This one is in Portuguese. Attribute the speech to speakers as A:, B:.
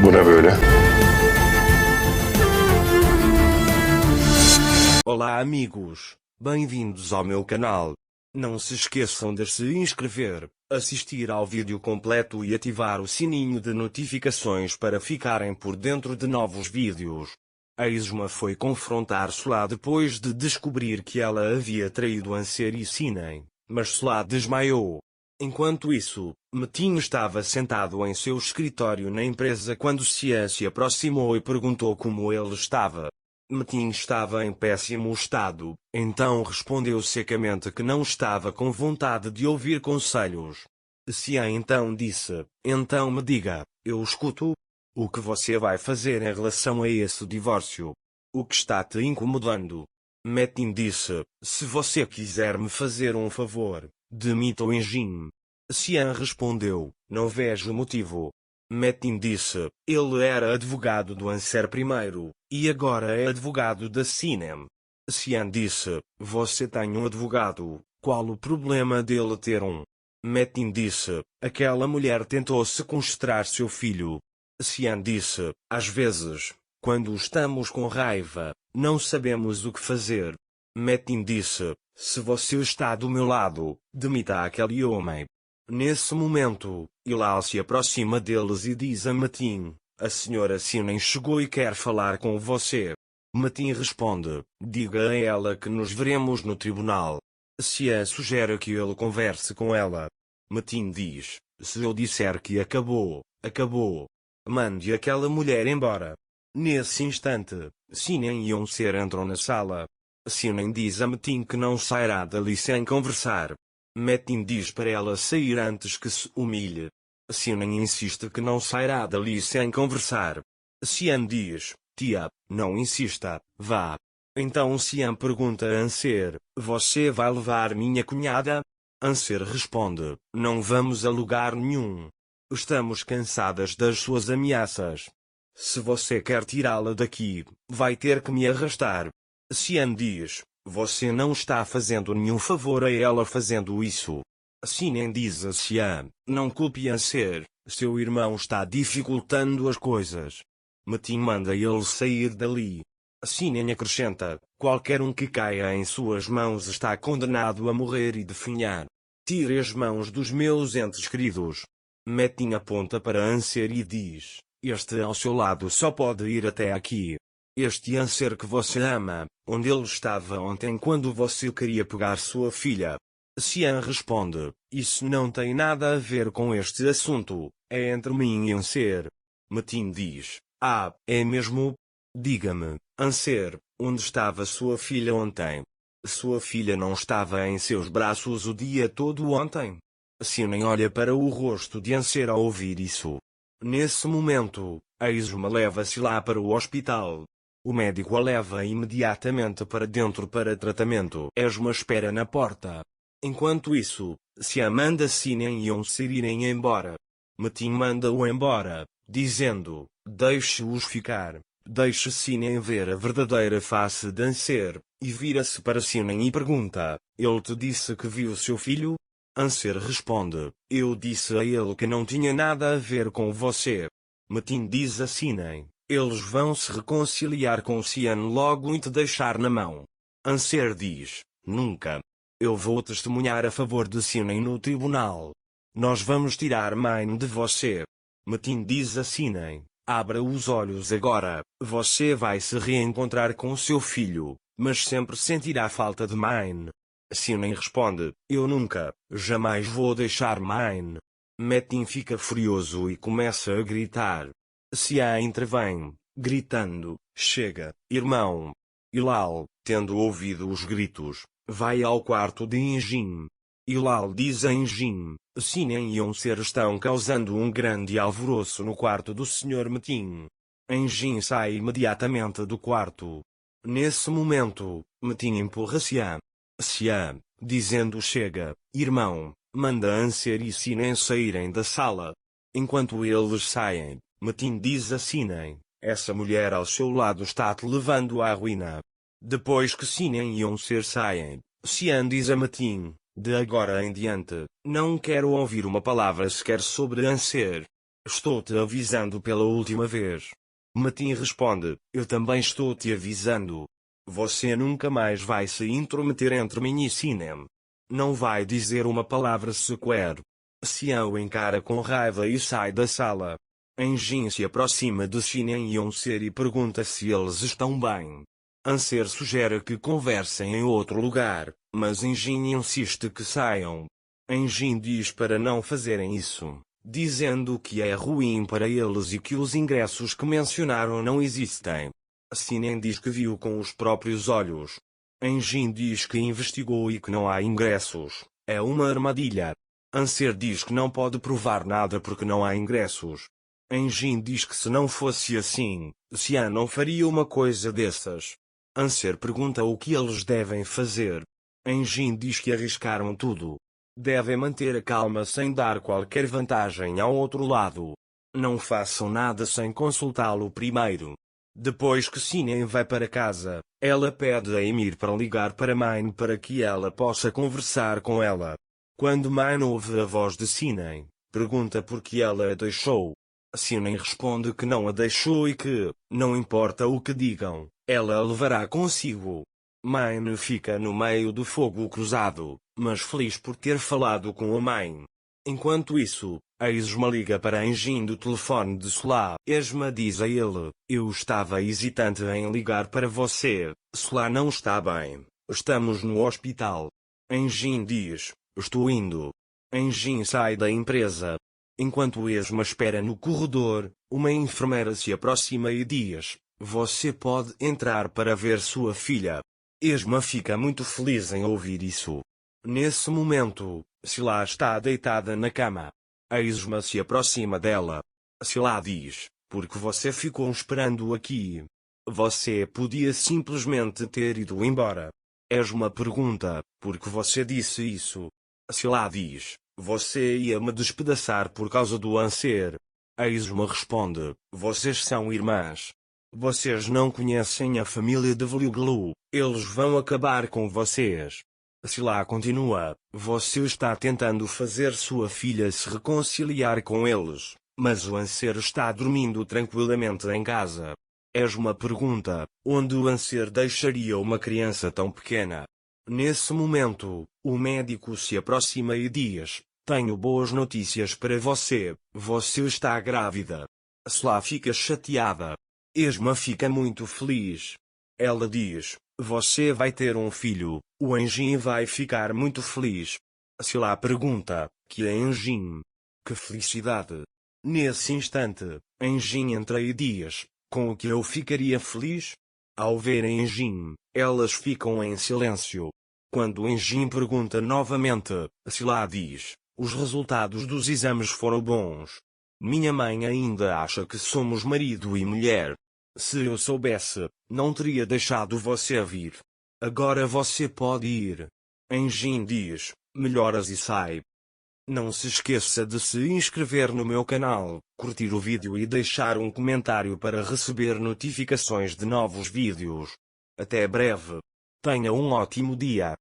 A: Bu ne böyle?
B: Olá amigos, bem-vindos ao meu canal. Não se esqueçam de se inscrever, assistir ao vídeo completo e ativar o sininho de notificações para ficarem por dentro de novos vídeos. A Isma foi confrontar Solá depois de descobrir que ela havia traído Anser e Sinem, mas Solá desmaiou. Enquanto isso, Metin estava sentado em seu escritório na empresa quando Xian se aproximou e perguntou como ele estava. Metin estava em péssimo estado, então respondeu secamente que não estava com vontade de ouvir conselhos. Xian então disse, então me diga, eu escuto. O que você vai fazer em relação a esse divórcio? O que está te incomodando? Metin disse, se você quiser me fazer um favor, demita o Engin. Xian respondeu, não vejo motivo. Metin disse, ele era advogado do Anser primeiro, e agora é advogado da Sinem. Xian disse, você tem um advogado, qual o problema dele ter um? Metin disse, aquela mulher tentou sequestrar seu filho. Xian disse, às vezes, quando estamos com raiva, não sabemos o que fazer. Metin disse, se você está do meu lado, demita aquele homem. Nesse momento, Hilal se aproxima deles e diz a Metin, a senhora Sinem chegou e quer falar com você. Metin responde, diga a ela que nos veremos no tribunal. Xian sugere que ele converse com ela. Metin diz, se eu disser que acabou, acabou. Mande aquela mulher embora. Nesse instante, Sinem e Anser entram na sala. Sinem diz a Metin que não sairá dali sem conversar. Metin diz para ela sair antes que se humilhe. Sinem insiste que não sairá dali sem conversar. Xian diz, tia, não insista, vá. Então Xian pergunta a Anser, você vai levar minha cunhada? Anser responde, não vamos a lugar nenhum. Estamos cansadas das suas ameaças. Se você quer tirá-la daqui, vai ter que me arrastar. Xian diz, você não está fazendo nenhum favor a ela fazendo isso. Sinem diz a Xian, não culpe Anser, seu irmão está dificultando as coisas. Metin manda ele sair dali. Sinem acrescenta, qualquer um que caia em suas mãos está condenado a morrer e definhar. Tire as mãos dos meus entes queridos. Metin aponta para Anser e diz, este ao seu lado só pode ir até aqui. Este Anser que você ama, onde ele estava ontem quando você queria pegar sua filha. Xian responde, isso não tem nada a ver com este assunto, é entre mim e Anser. Metin diz, é mesmo? Diga-me, Anser, onde estava sua filha ontem? Sua filha não estava em seus braços o dia todo ontem? Sinem olha para o rosto de Anser ao ouvir isso. Nesse momento, a Isma leva-se lá para o hospital. O médico a leva imediatamente para dentro para tratamento. Esma espera na porta. Enquanto isso, Xian manda Sinem e Anser irem embora. Metin manda-o embora, dizendo, deixe-os ficar. Deixe Sinem ver a verdadeira face de Anser, e vira-se para Sinem e pergunta, ele te disse que viu seu filho? Anser responde, eu disse a ele que não tinha nada a ver com você. Metin diz a Sinem, eles vão se reconciliar com Xian logo e te deixar na mão. Anser diz, nunca. Eu vou testemunhar a favor de Sinem no tribunal. Nós vamos tirar Mine de você. Metin diz a Sinem, abra os olhos agora, você vai se reencontrar com seu filho, mas sempre sentirá falta de Mine. Sinem responde, eu nunca, jamais vou deixar Mine. Metin fica furioso e começa a gritar. Xian intervém, gritando, chega, irmão. Hilal, tendo ouvido os gritos, vai ao quarto de Engin. Hilal diz a Engin, Sinem e Anser estão causando um grande alvoroço no quarto do Sr. Metin. Engin sai imediatamente do quarto. Nesse momento, Metin empurra Xian. Xian, dizendo chega, irmão, manda Anser e Sinem saírem da sala. Enquanto eles saem, Metin diz a Sinem, essa mulher ao seu lado está te levando à ruína. Depois que Sinem e Anser saem, Xian diz a Metin, de agora em diante, não quero ouvir uma palavra sequer sobre Anser. Estou-te avisando pela última vez. Metin responde, eu também estou te avisando. Você nunca mais vai se intrometer entre mim e Sinem. Não vai dizer uma palavra sequer. Xian o encara com raiva e sai da sala. Enjin se aproxima de Sinem e Anser e pergunta se eles estão bem. Anser sugere que conversem em outro lugar, mas Enjin insiste que saiam. Enjin diz para não fazerem isso, dizendo que é ruim para eles e que os ingressos que mencionaram não existem. Sinem diz que viu com os próprios olhos. Enjin diz que investigou e que não há ingressos. É uma armadilha. Anser diz que não pode provar nada porque não há ingressos. Enjin diz que se não fosse assim, Xian não faria uma coisa dessas. Anser pergunta o que eles devem fazer. Enjin diz que arriscaram tudo. Devem manter a calma sem dar qualquer vantagem ao outro lado. Não façam nada sem consultá-lo primeiro. Depois que Sinem vai para casa, ela pede a Ymir para ligar para Mine para que ela possa conversar com ela. Quando Mine ouve a voz de Sinem, pergunta por que ela a deixou. Sinem responde que não a deixou e que, não importa o que digam, ela a levará consigo. Mine fica no meio do fogo cruzado, mas feliz por ter falado com a mãe. Enquanto isso, a Esma liga para Enjin do telefone de Solar. Esma diz a ele, eu estava hesitante em ligar para você, Solar não está bem, estamos no hospital. Enjin diz, estou indo. Enjin sai da empresa. Enquanto Esma espera no corredor, uma enfermeira se aproxima e diz, você pode entrar para ver sua filha. Esma fica muito feliz em ouvir isso. Nesse momento, Sila está deitada na cama. A Esma se aproxima dela. Sila diz, por que você ficou esperando aqui? Você podia simplesmente ter ido embora. Esma pergunta, por que você disse isso? Sila diz, você ia me despedaçar por causa do Anser. A Esma responde, vocês são irmãs. Vocês não conhecem a família de Vluglu, eles vão acabar com vocês. Sila continua, você está tentando fazer sua filha se reconciliar com eles, mas o Anser está dormindo tranquilamente em casa. Esma pergunta, onde o Anser deixaria uma criança tão pequena? Nesse momento, o médico se aproxima e diz, tenho boas notícias para você, você está grávida. Sila fica chateada. Esma fica muito feliz. Ela diz, você vai ter um filho, o Enjin vai ficar muito feliz. Sila pergunta, que é Enjin? Que felicidade! Nesse instante, Enjin entra e diz, com o que eu ficaria feliz? Ao verem Enjin, elas ficam em silêncio. Quando Enjin pergunta novamente, Sila diz, os resultados dos exames foram bons. Minha mãe ainda acha que somos marido e mulher. Se eu soubesse, não teria deixado você vir. Agora você pode ir. Enjin diz, melhoras e sai. Não se esqueça de se inscrever no meu canal, curtir o vídeo e deixar um comentário para receber notificações de novos vídeos. Até breve. Tenha um ótimo dia.